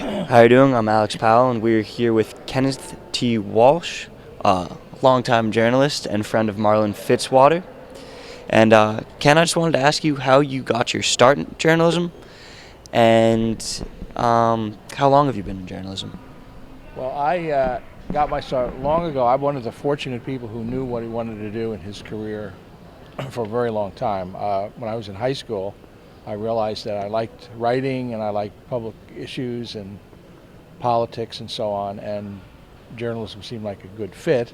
How are you doing? I'm Alex Powell, and we're here with Kenneth T. Walsh, longtime journalist and friend of Marlon Fitzwater. And Ken, I just wanted to ask you how you got your start in journalism, and how long have you been in journalism? Well, I got my start long ago. I'm one of the fortunate people who knew what he wanted to do in his career for a very long time. When I was in high school, I realized that I liked writing and I liked public issues and politics and so on, and journalism seemed like a good fit.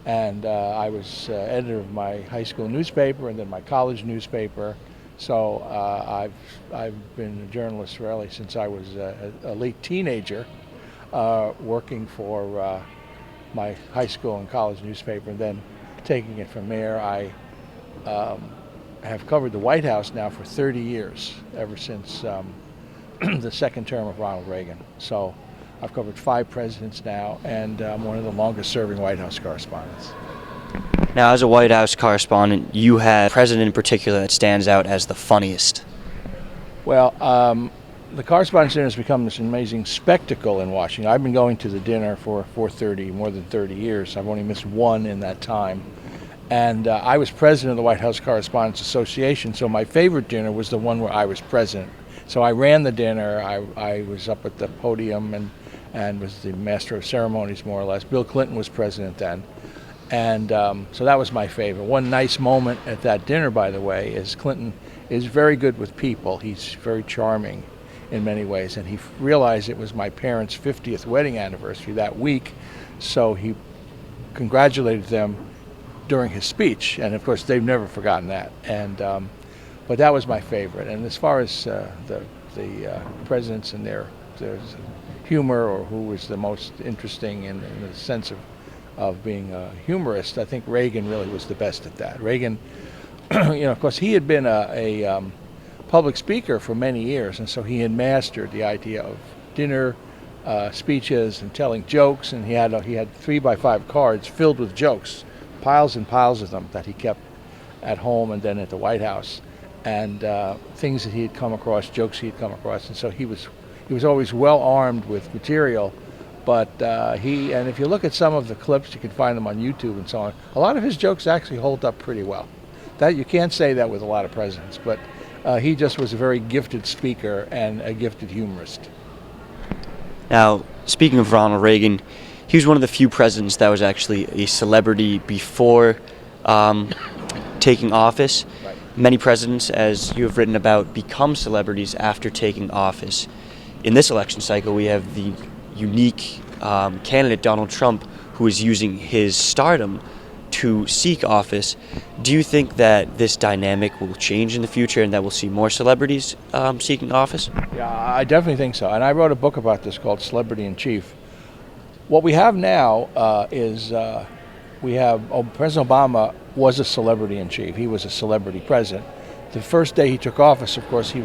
And I was editor of my high school newspaper and then my college newspaper. So I've been a journalist really since I was a late teenager, working for my high school and college newspaper, and then taking it from there. I have covered the White House now for 30 years, ever since the second term of Ronald Reagan. So I've covered 5 presidents now, and I'm one of the longest serving White House correspondents. Now, as a White House correspondent, you have a president in particular that stands out as the funniest. Well, the Correspondents' Dinner has become this amazing spectacle in Washington. I've been going to the dinner for more than 30 years. I've only missed one in that time. And I was president of the White House Correspondents Association, so my favorite dinner was the one where I was president. So I ran the dinner. I was up at the podium and was the master of ceremonies, more or less. Bill Clinton was president then. And so that was my favorite. One nice moment at that dinner, by the way, is Clinton is very good with people. He's very charming in many ways. And he realized it was my parents' 50th wedding anniversary that week, so he congratulated them during his speech. And of course, they've never forgotten that. And but that was my favorite. And as far as the presidents and their humor, or who was the most interesting in the sense of being a humorist, I think Reagan really was the best at that. Reagan, of course, he had been a public speaker for many years, and so he had mastered the idea of dinner speeches and telling jokes, and he had 3x5 cards filled with jokes, piles and piles of them that he kept at home and then at the White House, and things that he had come across, jokes he had come across, and so he was always well armed with material. But and if you look at some of the clips, you can find them on YouTube and so on, a lot of his jokes actually hold up pretty well. That you can't say that with a lot of presidents, but he just was a very gifted speaker and a gifted humorist. Now, speaking of Ronald Reagan, he was one of the few presidents that was actually a celebrity before taking office. Right. Many presidents, as you have written about, become celebrities after taking office. In this election cycle, we have the unique candidate, Donald Trump, who is using his stardom to seek office. Do you think that this dynamic will change in the future and that we'll see more celebrities seeking office? Yeah, I definitely think so. And I wrote a book about this called Celebrity in Chief. What we have now is President Obama was a celebrity in chief. He was a celebrity president. The first day he took office, of course, he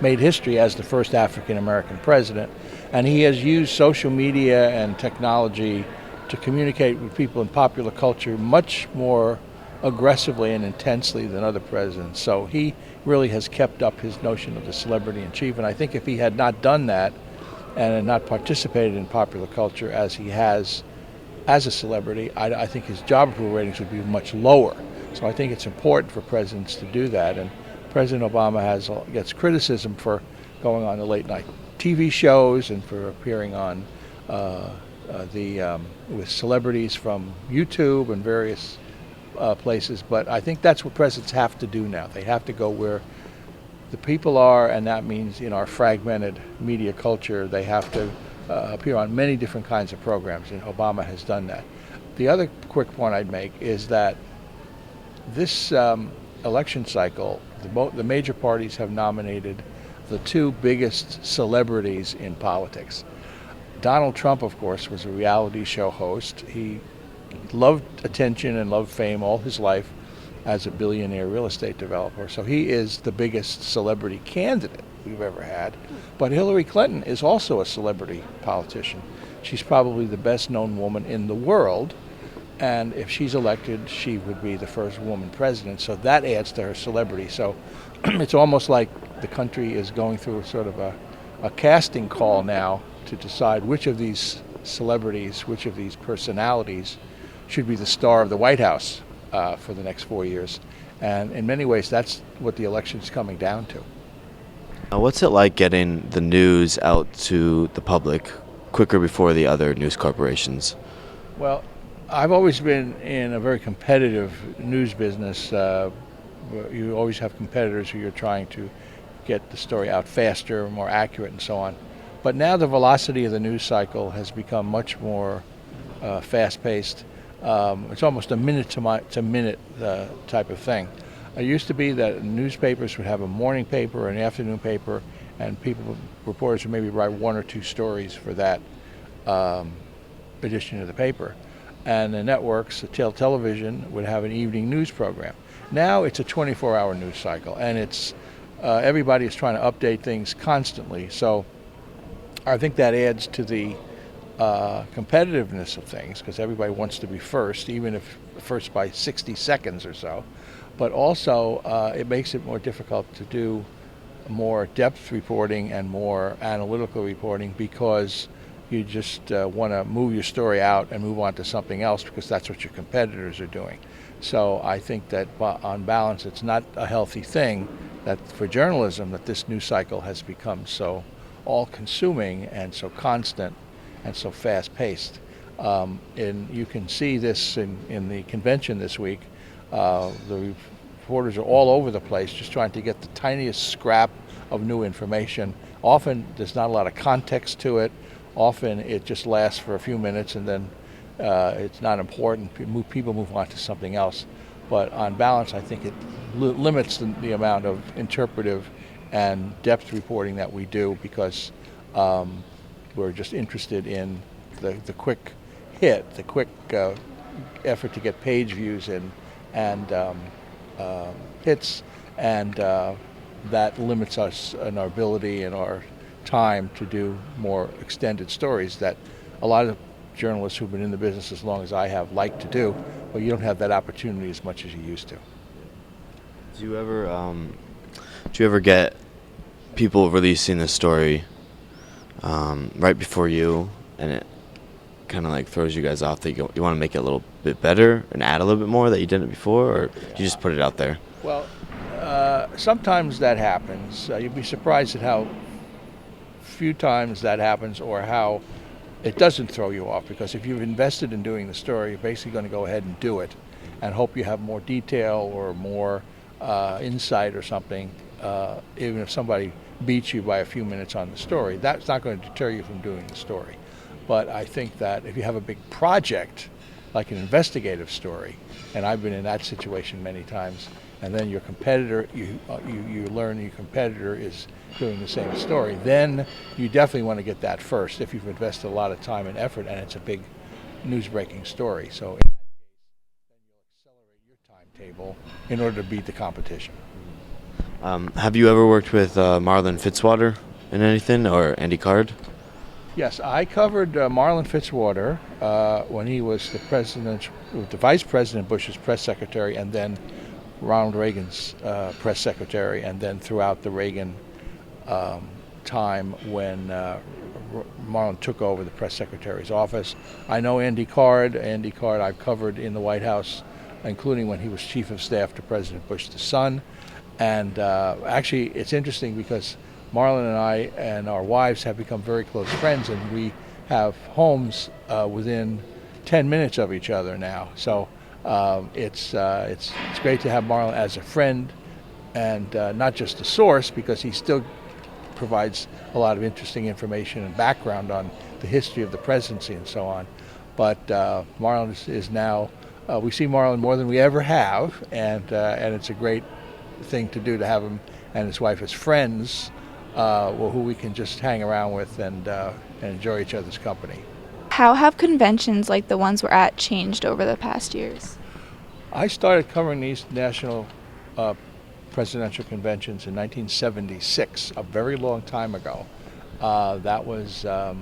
made history as the first African American president, and he has used social media and technology to communicate with people in popular culture much more aggressively and intensely than other presidents. So he really has kept up his notion of the celebrity in chief, and I think if he had not done that and had not participated in popular culture as he has as a celebrity, I think his job approval ratings would be much lower. So I think it's important for presidents to do that. And President Obama gets criticism for going on the late night TV shows and for appearing on with celebrities from YouTube and various places. But I think that's what presidents have to do now. They have to go where the people are, and that means in our fragmented media culture, they have to appear on many different kinds of programs, and Obama has done that. The other quick point I'd make is that this election cycle, the major parties have nominated the 2 biggest celebrities in politics. Donald Trump, of course, was a reality show host. He loved attention and loved fame all his life as a billionaire real estate developer. So he is the biggest celebrity candidate we've ever had. But Hillary Clinton is also a celebrity politician. She's probably the best known woman in the world. And if she's elected, she would be the first woman president. So that adds to her celebrity. So it's almost like the country is going through sort of a casting call now to decide which of these celebrities, which of these personalities should be the star of the White House for the next 4 years. And in many ways, that's what the election is coming down to. What's it like getting the news out to the public quicker before the other news corporations? Well, I've always been in a very competitive news business. You always have competitors who you're trying to get the story out faster, more accurate, and so on. But now the velocity of the news cycle has become much more fast-paced. It's almost a minute-to-minute type of thing. It used to be that newspapers would have a morning paper, an afternoon paper, and reporters would maybe write 1 or 2 stories for that edition of the paper. And the networks, television, would have an evening news program. Now it's a 24-hour news cycle, and it's everybody is trying to update things constantly. So I think that adds to the competitiveness of things, because everybody wants to be first, even if first by 60 seconds or so. But also it makes it more difficult to do more depth reporting and more analytical reporting, because you just want to move your story out and move on to something else, because that's what your competitors are doing. So I think that on balance, it's not a healthy thing that for journalism that this news cycle has become so all-consuming and so constant and so fast-paced. And you can see this in the convention this week. The reporters are all over the place just trying to get the tiniest scrap of new information. Often there's not a lot of context to it. Often it just lasts for a few minutes and then it's not important. People move on to something else. But on balance, I think it limits the amount of interpretive and depth reporting that we do, because we're just interested in the quick hit, the quick effort to get page views and hits, and that limits us in our ability and our time to do more extended stories that a lot of journalists who've been in the business as long as I have like to do, but you don't have that opportunity as much as you used to. Do you ever get people releasing a story right before you, and it kind of like throws you guys off, that you want to make it a little bit better and add a little bit more that you didn't before, or you just put it out there? Well, sometimes that happens. You'd be surprised at how few times that happens, or how it doesn't throw you off, because if you've invested in doing the story, you're basically going to go ahead and do it and hope you have more detail or more insight or something, even if somebody beats you by a few minutes on the story. That's not going to deter you from doing the story. But I think that if you have a big project, like an investigative story, and I've been in that situation many times, and then your competitor, you learn your competitor is doing the same story, then you definitely want to get that first if you've invested a lot of time and effort and it's a big news-breaking story. So in that case, then you'll accelerate your timetable in order to beat the competition. Have you ever worked with Marlon Fitzwater in anything, or Andy Card? Yes, I covered Marlon Fitzwater when he was the Vice President Bush's press secretary, and then Ronald Reagan's press secretary, and then throughout the Reagan time when Marlon took over the press secretary's office. I know Andy Card. Andy Card I've covered in the White House, including when he was chief of staff to President Bush the son. And actually, it's interesting because Marlon and I and our wives have become very close friends, and we have homes within 10 minutes of each other now. So it's great to have Marlon as a friend, and not just a source, because he still provides a lot of interesting information and background on the history of the presidency and so on. But Marlon is now, we see Marlon more than we ever have, and it's a great thing to do to have him and his wife as friends, who we can just hang around with and enjoy each other's company. How have conventions like the ones we're at changed over the past years? I started covering these national presidential conventions in 1976, a very long time ago. That was the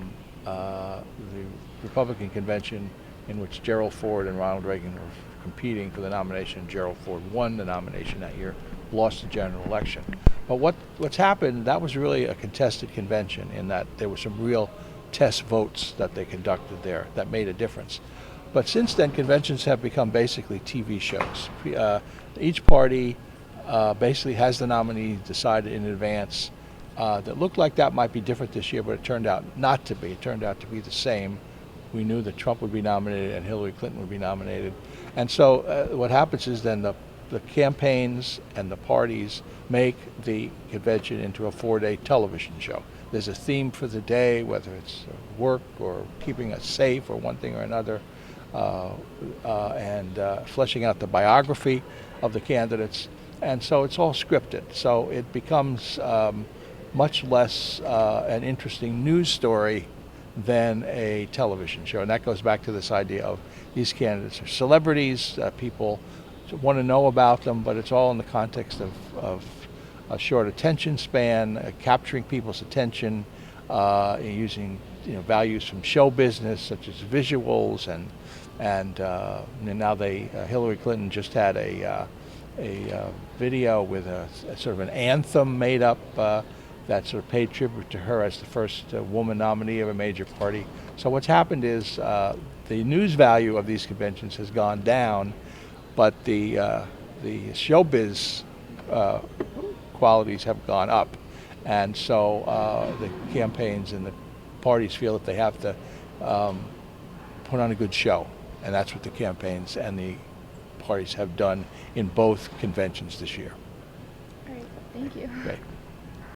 Republican convention in which Gerald Ford and Ronald Reagan were competing for the nomination. Gerald Ford won the nomination that year, lost the general election. But what's happened, that was really a contested convention, in that there were some real test votes that they conducted there that made a difference. But since then, conventions have become basically TV shows. Each party basically has the nominee decided in advance. That looked like that might be different this year, but it turned out not to be. It turned out to be the same. We knew that Trump would be nominated and Hillary Clinton would be nominated. And so what happens is then the campaigns and the parties make the convention into a 4-day television show. There's a theme for the day, whether it's work or keeping us safe or one thing or another, and fleshing out the biography of the candidates. And so it's all scripted. So it becomes much less an interesting news story than a television show. And that goes back to this idea of these candidates are celebrities, people want to know about them, but it's all in the context of a short attention span, capturing people's attention, using values from show business such as visuals, and now Hillary Clinton just had a video with a sort of an anthem made up that sort of paid tribute to her as the first woman nominee of a major party. So what's happened is the news value of these conventions has gone down, but the showbiz qualities have gone up. And so the campaigns and the parties feel that they have to put on a good show. And that's what the campaigns and the parties have done in both conventions this year. All right, thank you. Okay.